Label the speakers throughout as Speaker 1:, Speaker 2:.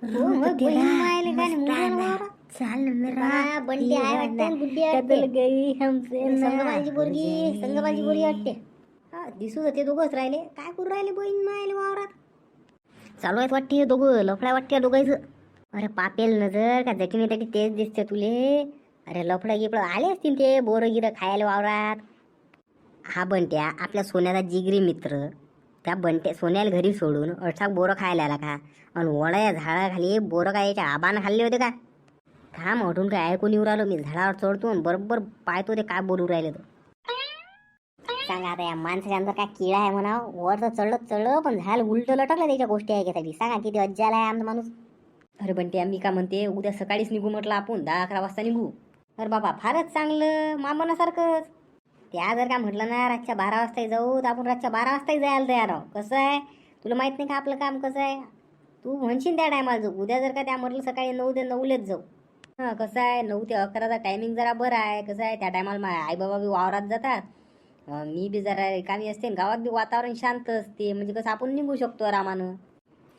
Speaker 1: हो मग बहीण मायले काय मुलं वावरात.
Speaker 2: चल मेरा
Speaker 1: बा, बंटी आहे वाटते आणि गुड्डी आहे वाटते.
Speaker 2: कदल गई हमसे ना
Speaker 1: संगमाची पोरगी संगमाची पोरगी वाटते. हा दिसू ते दोघंच राहिले. काय करू राहिले बहीण मायले वावरात.
Speaker 2: चालू आहेत वाटते हे दोघं लफड्या वाटते दोघांचं. अरे पापेल नजर का जटीने त्याची तेच दिसते तुले. अरे लफडं गिपडं आले असतील ते बोरं गिरं खायला वावरात. हा बंट्या आपल्या सोन्याचा जिगरी मित्र त्या बंट्या सोन्याला घरी सोडून अठा बोरं खायला आला का. आणि वडा या झाडाखाली बोरं काय याच्या आबानं खाल्ले होते का. थांब अडून काय ऐकून येऊ राहिलो मी झाडावर चढतो आणि बरोबर पाहतो ते काय बोलू राहिले तर. सांगा आता या माणसाच्या अंदर काय किडा आहे म्हणा. वर तर चढलं पण झालं उलट लटकलं त्याच्या गोष्टी ऐकायसाठी. सांगा किती अज्जाला आहे आमचा माणूस. अरे बंट्या मी का म्हणते उद्या सकाळीच निघू म्हटलं आपण 10-11 वाजता निघू. अरे बाबा फारच चांगलं मामनासारखंच. त्या जर का म्हटलं ना रातच्या 12 वाजताही जाऊ तर आपण रातच्या 12 वाजताही जायला तयार आहो. कसं आहे तुला माहित नाही का आपलं काम कसं आहे. तू म्हणशील त्या टायमाला जाऊ. उद्या जर का त्या म्हटलं सकाळी 9 ते 9लेच जाऊ. हां कसं आहे 9 ते 11चा टायमिंग जरा बरं आहे. कसं आहे त्या टायमाला आई बाबा बी वावरात जातात. मी बी जरा रिकामी असते गावात बी वातावरण शांत असते. म्हणजे कसं आपण निघू शकतो आरामानं.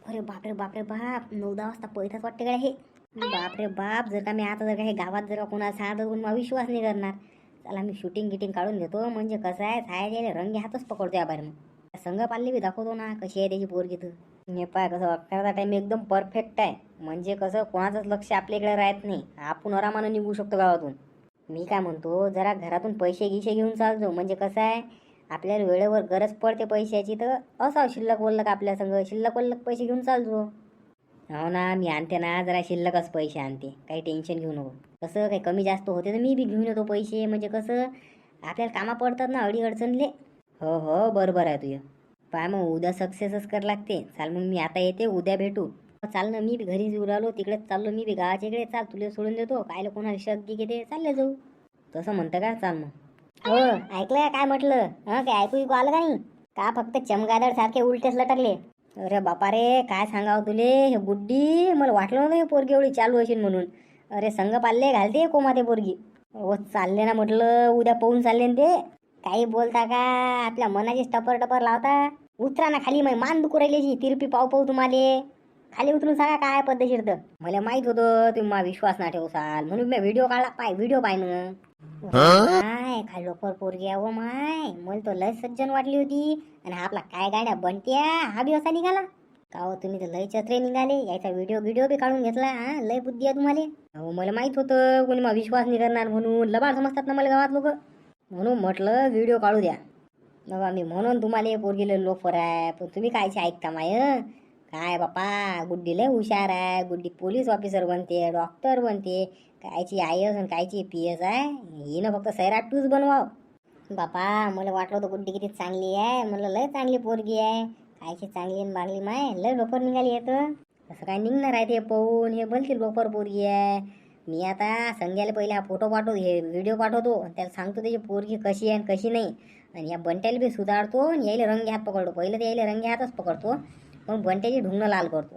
Speaker 2: अरे बापरे बापरे बाप 9-10 वाजता पैठाच वाटते का हे. बापरे बाप जर का मी आता जर का हे गावात जर का कोणाला सांगतो कोणी मला विश्वास नाही करणार. चला मी शूटिंग गिटिंग काढून घेतो. म्हणजे कसं आहे छाया रंगी हातच पकडतो या बाहेर. मग संघ पाल्ली बी दाखवतो ना कशी आहे त्याची पोरगी तर. हे पाय कसं 11चा टाईम एकदम परफेक्ट आहे. म्हणजे कसं कोणाचंच लक्ष आपल्याकडे राहत नाही. आपण आरामानं निघू शकतो गावातून. मी काय म्हणतो जरा घरातून पैसे गिसे घेऊन चालतो. म्हणजे कसं आहे आपल्याला वेळेवर गरज पडते पैशाची तर असावं शिल्लक वल्लक आपल्या संग शिल्लक वल्लक पैसे घेऊन चालतो. हो ना मी आणते ना जरा शिल्लकच पैसे आणते. काही टेन्शन घेऊ नको. कसं काही कमी जास्त होते तर मी बी घेऊन येतो पैसे. म्हणजे कसं आपल्याला कामा पडतात ना अडी अडचणले. हो हो बरोबर आहे तुझं. पाय मग उद्या सक्सेसच कर लागते. चाल मग मी आता येते उद्या भेटू. चाल ना मी बी घरी येऊ राहिलो तिकडेच चाललो मी बी गावाच्या इकडे. चाल तुला सोडून देतो कायला कोणाला शक घेते चालले जाऊ. तसं म्हणतं का चाल मग. हो ऐकलं काय म्हटलं. हां काय ऐकू आलं का नाही. का फक्त चमगादड सारखे उलटेच लटकले. अरे बापा रे काय सांगावं तुले. हे गुड्डी मला वाटलं नव्हतं हे पोरगी एवढी चालू असेल म्हणून. अरे संघ पाल्ले घालते कोमा ते पोरगी. हो चालले ना म्हटलं उद्या पाहून चालले ना ते. काही बोलता का आपल्या मनाचीच टपर टपर लावता. उतरा ना खाली मग मान दुखू राहिली तिरपी पाहू तुम्हाला. खाली उतरून सांगा काय पद्धतशीर तर. मला माहित होतं तुम्ही मला विश्वास ना ठेवसाल म्हणून मी व्हिडिओ काढला. पाय व्हिडिओ पाय ना. माय काय लोकर पोरगी आहे. माय मला तो लय सज्जन वाटली होती. आणि आपला काय गाड्या बंट्या हा बी असा निघाला का हो. तुम्ही तर लय चत्रे निघाले. याचा व्हिडिओ बी काढून घेतला. हा लय बुद्धी आहे तुम्हाला. हो मला माहित होतं कोणी मला विश्वास नाही करणार म्हणून. लबाड समजतात ना मला गावात लोक. म्हणून म्हटलं व्हिडिओ काढू द्या. बाबा मी म्हणून तुम्हाला पोरगीला लोफर आहे. पण तुम्ही कायचे ऐकता माय. काय बापा गुड्डी लय हुशार आहे. गुड्डी पोलीस ऑफिसर बनते डॉक्टर बनते. कायची आय एस आणि कायची PS आहे. हिनं फक्त सैराट टूच बनवाव. बापा मला वाटलं होतं गुड्डी किती चांगली आहे. म्हणलं लय चांगली पोरगी आहे. कायची चांगली आणि बांगली माय लय लोफर निघाली येतं. असं काय निघणार आहे ते पाहून. हे बोलतील लोफर पोरगी आहे. मी आता संध्याला पहिले हा फोटो पाठवतो हे व्हिडिओ पाठवतो. त्याला सांगतो त्याची पोरगी कशी आहे आणि कशी नाही. आणि या बंट्याला बी सुधारतो आणि यायला रंगी हात पकडतो. पहिलं तर यायला रंगी हातच पकडतो. मग बंट्याची ढुंगणं लाल करतो.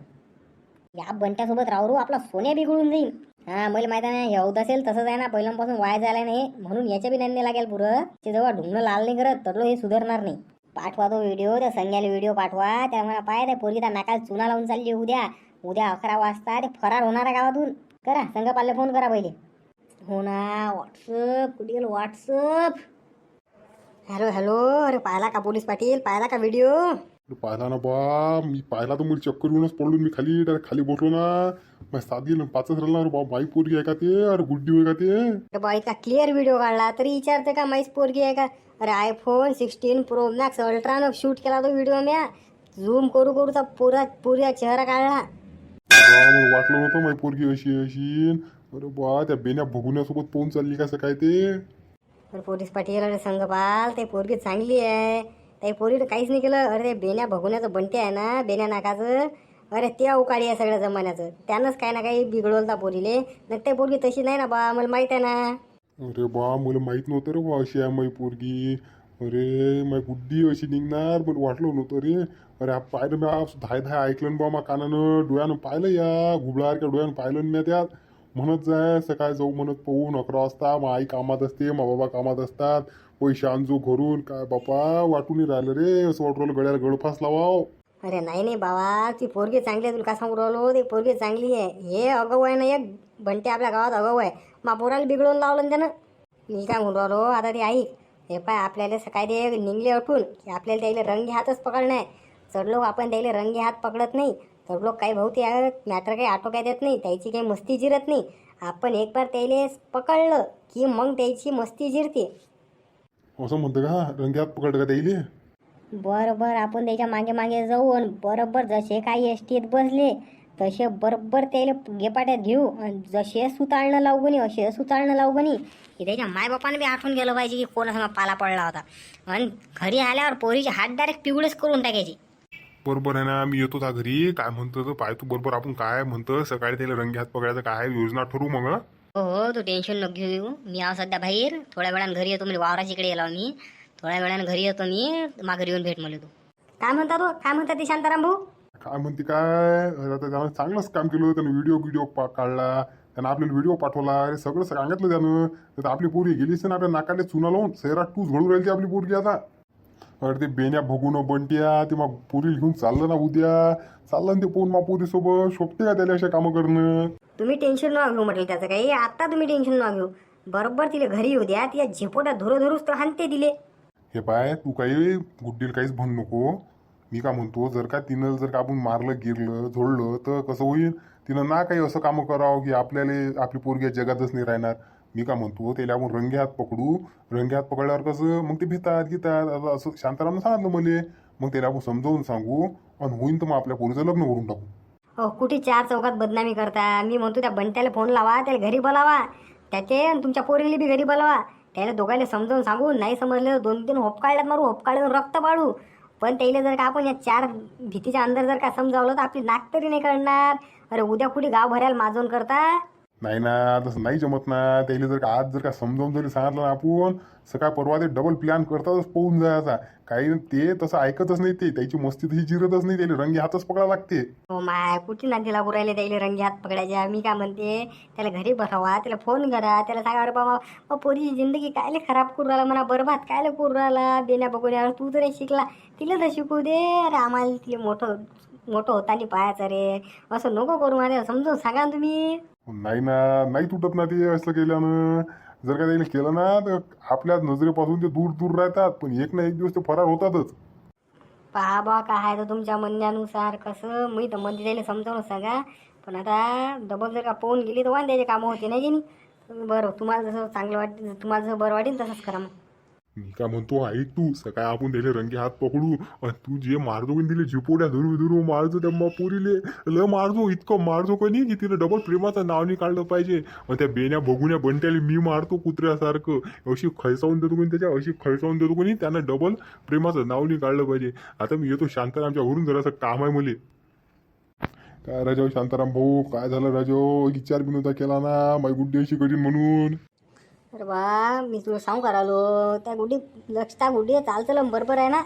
Speaker 2: या बंट्यासोबत राहू आपला सोन्या बिघडून जाईल. हा मला माहिती आहे ना एवढं असेल तसंच आहे ना पहिल्यापासून वाया झाला नाही. म्हणून याच्या बी नाही लागेल पुरं. ते जेव्हा ढुंगणं लाल नाही करत तर हे सुधारणार नाही. पाठवा तो व्हिडिओ त्या संध्याला व्हिडिओ पाठवा. त्यामुळे पाय त्या पोरगीचा नाकाला चुना लावून चालली उद्या 11 वाजता ते फरार होणार आहे गावातून. करा संघ पाल्ले फोन करा पहिले. हो ना व्हॉट्सअप कुठे गेलं व्हॉट्सअप. Hello hello. अरे पाहिला का पोलीस पाटील पाहिला का व्हिडिओ.
Speaker 3: पाहिला ना बा. मी पाहिला तर मला चक्कर येऊनच पडलो मी खाली. डायरेक्ट खाली बसलो ना. मग साधी पाचच राहिला बा. बाई पोरगी आहे का ते. अरे गुड्डी होय का ते.
Speaker 1: बाई इतका क्लिअर व्हिडिओ काढला तरी विचारते का माहीत पोरगी आहे का. अरे iPhone 16 Pro Max अल्ट्रानं शूट केला तो व्हिडिओ. म्या झूम करू करूचा पुरा चेहरा काढला.
Speaker 3: मला वाटलं नव्हतं माझी पोरगी अशी. अरे बा त्या बेण्या भगुण्यासोबत पोहून चालली कसं काय ते.
Speaker 1: अरे पोलीस पाटील अरे संघपाल ते पोरगी चांगली आहे. त्या पोरीनं काहीच नाही केलं. अरे बेण्या भगुण्याचं बंटे आहे ना बेण्या नाकाचं. अरे ते अवकाळी आहे सगळ्या जमान्याचं. त्यानंच काही ना काही बिघडवलं पोरीले. नाही ते पोरगी तशी नाही ना बा मला माहित आहे ना.
Speaker 3: अरे बा मला माहित नव्हतं रे बा अशी आहे माझी पोरगी. अरे माझी गुड्डी अशी निघणार मला वाटलं नव्हतं रे. अरे पाहिलं मी धाय ऐकलं ना बा मा कानानं डोळ्यानं पाहिलं. या घुबळासारख्या डोळ्यानं पाहिलं मी त्यात. म्हणत जाय सकाळी जाऊ म्हणत पाहून 11 वाजता. मग आई कामात असते मा बाबा कामात असतात. पैसे आणजो घरून. काय बापा वाटून राहिलं रे. असं वाटू राहिलं गड्याला गळफास लावाव.
Speaker 1: अरे नाही नाही बाबा, ती पोरगी चांगली आहे, तुला काय सांगू राहिलो, ती पोरगी चांगली आहे. हे अगाऊ आहे ना, एक बंटे आपल्या गावात अगाऊ आहे. मा पोराला बिघडवून लावलं ना त्यानं. मी काय म्हणून राहिलो, आता ते ऐक. हे पाय, आपल्याला सकाळी ते निघले उठून की आपल्याला त्याला रंगी हातच पकडणं आहे. चढलो आपण त्याला रंगी हात पकडत नाही. चढलो काही भाऊ ते मॅटर काही आटोक्यात येत नाही, त्याची काही मस्ती जिरत नाही. आपण एक बार त्याला पकडलं की मग त्याची मस्ती जिरते.
Speaker 3: असं म्हणतं का? रंग्यात पकड का त्याईले?
Speaker 2: बरोबर आपण त्याच्या मागे मागे जाऊ आणि बरोबर जसे काही एसटीत बसले तसे बरोबर त्याला गेपाट्यात घेऊ आणि जसे सुताळणं लावगणी असे सुताळणं लावगणी की त्याच्या मायबापाने बी आठवून गेलं पाहिजे की कोणासंग पाला पडला होता. आणि घरी आल्यावर पोरीचे हात डायरेक्ट पिवळेच करून टाकायचे.
Speaker 3: बरोबर आहे ना, मी येतो त्या घरी. काय म्हणतो तर पाय तू बरोबर, आपण काय म्हणतं सकाळी त्याला रंगी हात पकडायचं काय योजना ठरवू मग.
Speaker 2: हो हो, तू टेन्शन नको घेऊ. मी आहो सध्या बाहेर, थोड्या वेळानं घरी येतो. म्हणजे वावराच्या इकडे गेला मी, थोड्या वेळानं घरी येतो मी. घरी येऊन भेट मला तू.
Speaker 1: काय म्हणता तो, काय म्हणता ते शांताराम भाऊ?
Speaker 3: काय म्हणते काय, आता त्यानं चांगलंच काम केलं. त्यानं व्हिडिओ काढला, त्यानं आपल्याला व्हिडिओ पाठवला. अरे सगळं सांगितलं त्यानं. तर आपली पोरी गेलीच ना आपल्या नाकाले चुना लावून सैराट तू झळू राहिली आपली पोरगी आता. अरे ते बेण्या भगून बंट्या ते मग पोरी घेऊन चाललं ना, उद्या चाललं ना ते पोन मा पोरी सोबत. शोभते का त्याला अशा कामं करणं?
Speaker 1: तुम्ही टेन्शन नका घेऊ म्हटलं त्याचं काही. आता तुम्ही टेन्शन नका घेऊ. बरोबर तिला घरी येऊ द्या, तिच्या झेपोट्या धरूच तर हाणते दिले.
Speaker 3: हे पाय, तू काही गुड्डीला काहीच म्हणू नको. मी का म्हणतो, जर का तिनं जर का आपण मारलं गिरलं झोडलं तर कसं होईल. तिनं ना काही असं कामं करावं की आपल्याला आपली पोरगी जगातच नाही राहणार. मी का म्हणतो, त्याला आपण रंगे हात पकडू. रंगे हात पकडल्यावर कसं मग ते भितात घेतात. आता असं शांतारामनं सांगितलं मले. मग त्याला आपण समजावून सांगू आणि होईन तर मग आपल्या पोरीचं लग्न करून टाकू.
Speaker 1: हो, कुठे चार चौकात बदनामी करता. मी म्हणतो त्या बंट्याला फोन लावा, त्याला घरी बोलावा. त्याचे आणि तुमच्या पोरीला बी घरी बोलावा. त्याला दोघांना समजावून सांगू. नाही समजलं 2-3 होप काढल्यात मारू, होप काढून रक्त पाडू. पण त्याला जर का आपण या 4 भीतीच्या अंदर जर का समजावलं तर आपली नाक तरी नाही कळणार. अरे उद्या कुठे गाव भरायला माजून करता.
Speaker 3: नाही ना, तसं नाही जमत ना. त्याला जर का आज जर का समजावून जरी सांगितलं ना आपण, सकाळ परवा ते डबल प्लॅन करतातच पोहून जायचा. काही ते तसं ऐकतच नाही. ते त्याची मस्ती तशी जिरतच नाही. त्याला रंगी हातच पकडायला लागते.
Speaker 1: हो माय, कुठे ना तिला बुरायला त्याला रंगी हात पकडायच्या. मी काय म्हणते, त्याला घरी बसवा, त्याला फोन करा, त्याला सांगा अरे बाबा पोरीची जिंदगी कायले खराब करू राहिला, म्हणा बरबाद कायले करू राहिला. बेण्या बघून तू जरी शिकला तिला तर शिकू दे. अरे आम्हाला तिला मोठं होताना पाहायचं रे. असं नको करू. मला समजून सांगा ना तुम्ही.
Speaker 3: नाही ना, नाही तुटत ना ते असं केल्यानं. जर का त्याला केलं ना तर आपल्या नजरेपासून ते दूर दूर राहतात, पण एक ना एक दिवस ते फरार होतातच.
Speaker 1: पहा बा काय आहे तर तुमच्या म्हणण्यानुसार. कसं मी तर म्हणते त्याला समजावून सांगा. पण आता डबल जर का पोहून गेली तर वान त्याचे कामं होते नाही की नाही. बरं, तुम्हाला जसं चांगलं वाटेल, तुम्हाला जसं बरं वाटेल तसंच करा मग.
Speaker 3: मी काय म्हणतो, ऐक तू. सकाळी आपण त्याला रंगे हात पकडू आणि तू जे मारतो की तिला झिपोड्या धरू मारतो त्या पोरीले ल मारतो. इतकं मारतो का नाही की तिला डबल प्रेमाचं नाव नाही काढलं पाहिजे. मग त्या बेण्या बघून बंट्याला मी मारतो कुत्र्यासारखं. अशी खळसावून देतो कोणी त्याच्या, अशी खळसावून देतो कोणी त्यांना डबल प्रेमाचं नाव नाही काढलं पाहिजे. आता मी येतो शांतारामच्या घरून, जरासं काम आहे मले. काय राजाओ शांताराम भाऊ, काय झालं राजाओ? विचार बी नव्हता केला ना माई गुड्डी अशी करीन म्हणून.
Speaker 1: अरे बा, मी तुला सांगू करालो त्या गुड्डी चालतं बरोबर आहे ना.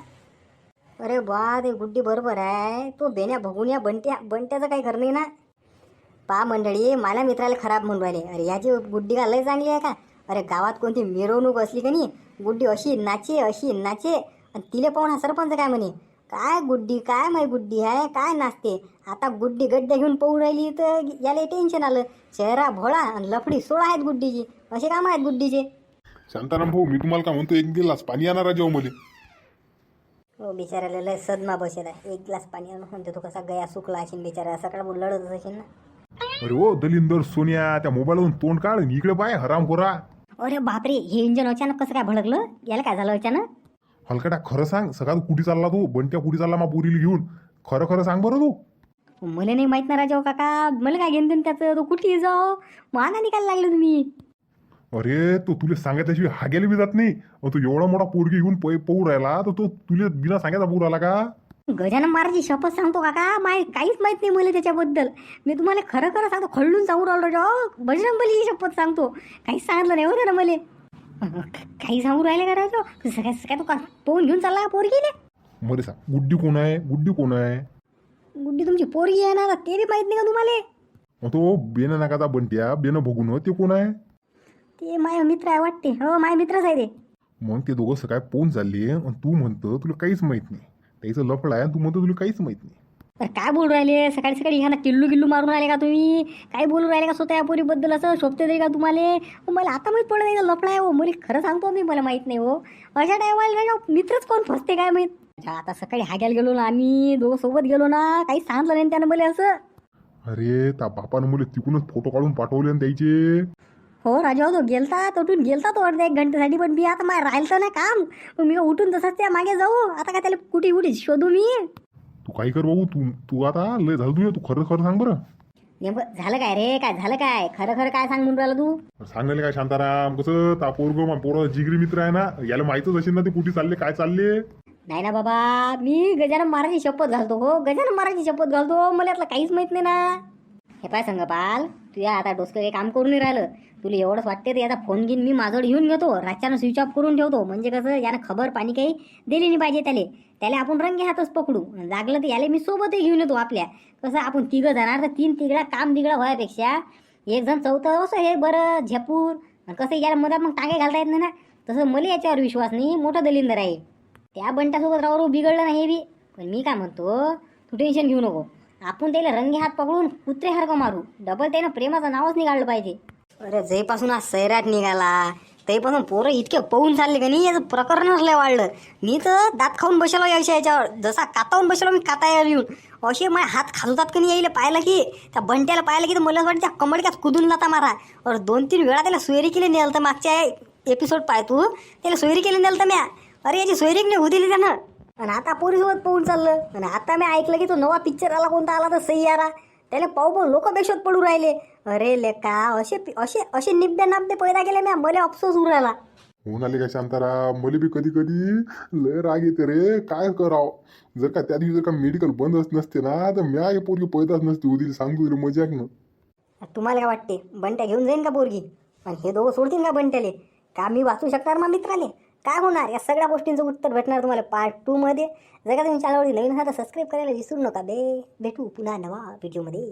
Speaker 1: अरे बा, ते गुड्डी बरोबर आहे. तो बेण्या बघून बंट्याचं काही खरं नाही ना. पा मंडळी, मला मित्राला खराब म्हणून राहिले. अरे याची गुड्डी का लय चांगली आहे का. अरे गावात कोणती मिरवणूक असली का नाही, गुड्डी अशी नाचे आणि तिला पाहून हा सरपंच काय म्हणे, काय गुड्डी, काय माई गुड्डी आहे, काय नाचते. आता गुड्डी गड्ड्या घेऊन पाहू राहिली तर याला टेन्शन आलं. चेहरा भोळा आणि लफडी 16 आहेत गुड्डीची. असे काम आहेत गुड्डीचे.
Speaker 3: शांताराम भाऊ, मी तुम्हाला काय म्हणतो, 1 गिलास पाणी आणा राजाओ मध्ये.
Speaker 1: हो, बिचारायला लय सदमा बसेल आहे. 1 ग्लास पाणी आणून म्हणते तो कसा गया सुकला असेल बिचारा. सकाळ लढत असेल ना.
Speaker 3: अरे ओ दलिंदर सोनिया, त्या मोबाईलवरून तोंड काढ इकडे पाय हरामखोरा.
Speaker 1: अरे बापरे, हे इंजन अचानक कसं काय भडकलं. याला काय झालं अचानक.
Speaker 3: हलकटा खरं सांग, सकाळ कुठे चालला तू? बंट्या कुठे चालला मा पोरीला घेऊन? खरं सांग बरं तू.
Speaker 1: मला नाही माहित ना राजाओ काका. मला काय घेऊन त्याचं. तो कुठे जाओ माना निकायला लागले तुम्ही.
Speaker 3: अरे तो तुला सांगितल्याशिवाय हागेला बी जात नाही. तू एवढा मोठा पोरगी घेऊन पोहू राहिला तर तो तुला बिना सांगायचा पोहू राहिला का?
Speaker 1: गजानन महाराजची शपथ सांगतो काका, काहीच माहित नाही मला त्याच्याबद्दल. मी तुम्हाला खरं सांगतो, खळून सांगू राहिलो राजाओ. बजरंगबलीची शपथ सांगतो. काहीच सांगितलं नाही होतं ना मला. काही सांगू राहिले का राजाओ. सगळ्या तू पोहून घेऊन चालला पोरगीने.
Speaker 3: मध्ये सांग, गुड्डी कोण आहे?
Speaker 1: गुड्डी तुमची पोरगी आहे ना, ते बी माहित नाही का तुम्हाला.
Speaker 3: तो बेन नाकाचा बंट्या, बेन बघून ते कोण आहे?
Speaker 1: ते माझा मित्र आहे वाटते. हो, माझा मित्रच आहे ते.
Speaker 3: मग ते दोघं सकाळी पोहून चालले आणि तू म्हणतो तुला काहीच माहित नाही. त्याचं लफड आहे आणि तू म्हणतो तुला काहीच माहित नाही.
Speaker 2: तर काय बोलू राहिले सकाळी सकाळी ह्या किल्लू गिल्लू मारून राहिले का तुम्ही? काय बोलू राहिले का स्वतः या पोरीबद्दल असं शोभते तरी का तुम्हाला? मला आता माहीत पडलं नाही लफडा आहे हो. मला खरं सांगतो मी, मला माहीत नाही हो. अशा टायमाला मित्रच कोण फसते काय माहीत. आता सकाळी हाग्याला गेलो ना आम्ही दोघं सोबत गेलो ना, काही सांगितलं नाही त्यानं मला असं.
Speaker 3: अरे त्या बापानं मुले तिकूनच फोटो काढून पाठवले ना त्याचे.
Speaker 2: हो राजा हो, तो गेलता तोटून गेलता तो अर्ध्या 1 घंट्यासाठी. पण मी आता माझ्या राहिलं ना काम, मग मी उठून तसंच त्या मागे जाऊ. आता काय त्याला कुठे कुठे शोधू मी?
Speaker 3: तू काही कर बाबू, तू आता लय झालं तुझ्या. तू खरं खरं सांग बरं.
Speaker 2: नेमकं झालं काय रे? काय झालं काय? खरं खरं काय सांग म्हणून राहिला तू?
Speaker 3: सांगायला काय शांताराम, कसं ता पोरं जिगरी मित्र आहे ना, याला माहितच असेल ना ते कुठे चालले काय चालले.
Speaker 2: नाही ना बाबा, मी गजानन महाराजची शपथ घालतो हो, गजानन महाराजची शपथ घालतो. मला यातलं काहीच माहित नाही ना. हे पाय संगपाल, तुझ्या आता डोसकं काही काम करून नाही राहिलं. तुला एवढंच वाटते तर याचा फोन घेऊन मी माझ्याकडे घेऊन घेतो, रातच्यानं स्विच ऑफ करून ठेवतो. म्हणजे कसं यानं खबर पाणी काही दिली नाही पाहिजे त्याला आपण रंगे हातच पकडू. लागलं तर याला मी सोबतही घेऊन येतो आपल्या. कसं आपण तिघं जाणार तर 3 तिघडा काम तिघडा व्हायपेक्षा एक जण चौथं असं हे बरं झेपूर. कसं याला मधात मग टांगे घालता येत नाही ना. तसं मला याच्यावर विश्वास नाही, मोठा दलिंदर आहे. त्या बंटासोबत राहू बिघडलं नाही बी. पण मी काय म्हणतो, तू टेन्शन घेऊ नको. आपण त्याला रंगे हात पकडून कुत्रेसारखं मारू. डबल त्यानं प्रेमाचं नावच निघालं पाहिजे.
Speaker 1: अरे जयपासून आज सैराट निघाला तेपासून पोरं इतके पळून चालले का नाही, याचं प्रकरणच लय वाढलं. मी तर दात खाऊन बसलो याच्यावर, जसा कातावून बसलो मी काता येऊन. असे माझे हात खालतात का नाही यायला पाहिलं की, त्या बंट्याला पाहिलं की तर मला वाटतं त्या कमडक्यात कुदून लाता मारा. और 2-3 वेळा त्याला सोयरी केली नेलं तर मागच्या एपिसोड पाय तू, त्याला सोयरी केली नेलं तर म्या. अरे याची सोयरीक नाही होती त्यानं. आणि आता पोरीसोबत पळून चाललं. आणि आता मी ऐकलं की तो नवा पिक्चर आला कोणता आला तर सैयारा, त्याला पाहू लोक बेशोध पडू राहिले. अरे लेका, असे असे असे निब्बे नाब्बे पैदा केले म्या, मला अफसोस होऊन राहिला.
Speaker 3: होऊन आले का शांताराम, मला बी कधी कधी लय राग येते रे. काय करावं, जर का त्या दिवशी जर का मेडिकल बंदच नसते ना तर म्या हे पोरगी पैदाच नसते होती. सांगतो तुला मजाक ना.
Speaker 1: तुम्हाला काय वाटते, बंट्या घेऊन जाईन का पोरगी? आणि हे दोघं सोडतील का बंट्याले? का मी वाचू शकणार मग मित्राले? काय होणार? या सगळ्या गोष्टींचं उत्तर भेटणार तुम्हाला पार्ट 2 मध्ये. जर का तुम्ही चॅनलवरती नवीन असाल तर सबस्क्राईब करायला विसरू नका. भेटू पुन्हा नवा व्हिडिओमध्ये.